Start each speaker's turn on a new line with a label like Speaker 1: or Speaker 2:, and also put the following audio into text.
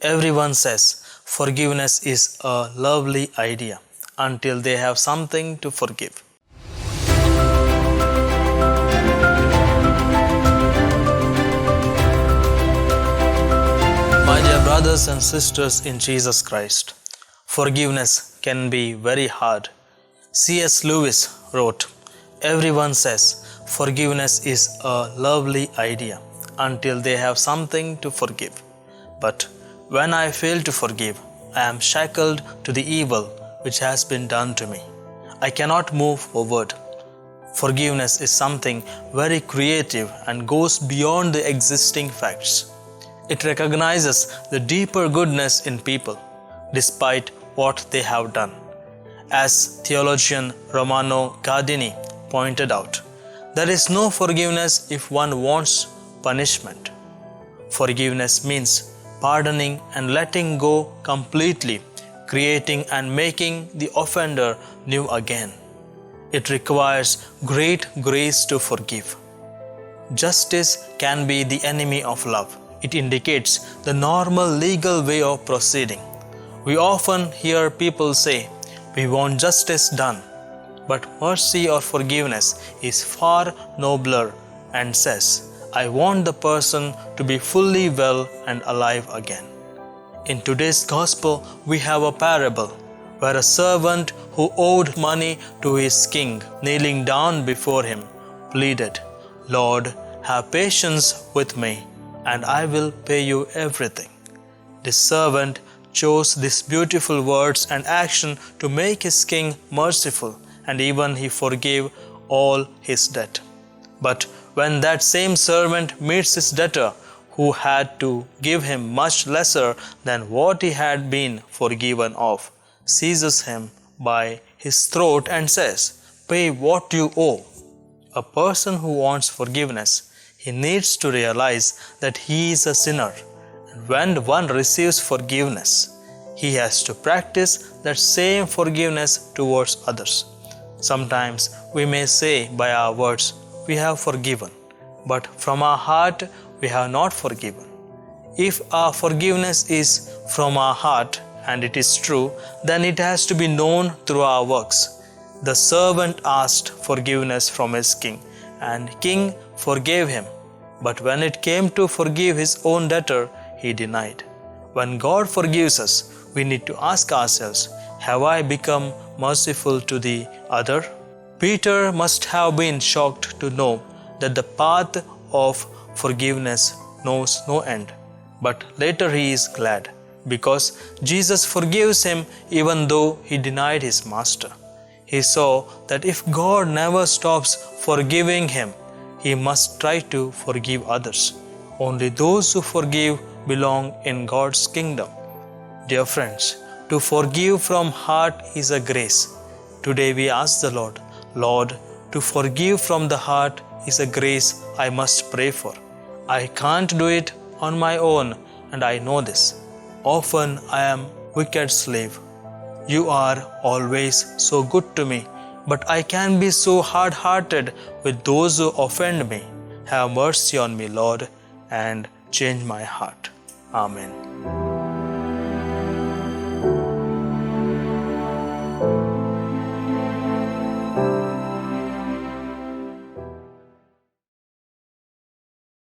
Speaker 1: Everyone says forgiveness is a lovely idea until they have something to forgive. My dear brothers and sisters in Jesus Christ, forgiveness can be very hard. C.S. Lewis wrote, "Everyone says forgiveness is a lovely idea until they have something to forgive. But when I fail to forgive, I am shackled to the evil which has been done to me. I cannot move forward." Forgiveness is something very creative and goes beyond the existing facts. It recognizes the deeper goodness in people, despite what they have done. As theologian Romano Guardini pointed out, there is no forgiveness if one wants punishment. Forgiveness means pardoning and letting go completely, creating and making the offender new again. It requires great grace to forgive. Justice can be the enemy of love. It indicates the normal legal way of proceeding. We often hear people say, "We want justice done," but mercy or forgiveness is far nobler and says, "I want the person to be fully well and alive again." In today's gospel, we have a parable where a servant who owed money to his king, kneeling down before him, pleaded, "Lord, have patience with me, and I will pay you everything." The servant chose these beautiful words and action to make his king merciful, and even he forgave all his debt. But when that same servant meets his debtor, who had to give him much lesser than what he had been forgiven of, seizes him by his throat and says, "Pay what you owe." A person who wants forgiveness, he needs to realize that he is a sinner. And when one receives forgiveness, he has to practice that same forgiveness towards others. Sometimes we may say by our words, "We have forgiven," but from our heart, we have not forgiven. If our forgiveness is from our heart, and it is true, then it has to be known through our works. The servant asked forgiveness from his king, and king forgave him. But when it came to forgive his own debtor, he denied. When God forgives us, we need to ask ourselves, have I become merciful to the other? Peter must have been shocked to know that the path of forgiveness knows no end. But later he is glad, because Jesus forgives him even though he denied his master. He saw that if God never stops forgiving him, he must try to forgive others. Only those who forgive belong in God's kingdom. Dear friends, to forgive from heart is a grace. Today we ask the Lord, "Lord, to forgive from the heart is a grace I must pray for. I can't do it on my own, and I know this. Often I am wicked slave. You are always so good to me, but I can be so hard-hearted with those who offend me. Have mercy on me, Lord, and change my heart." Amen.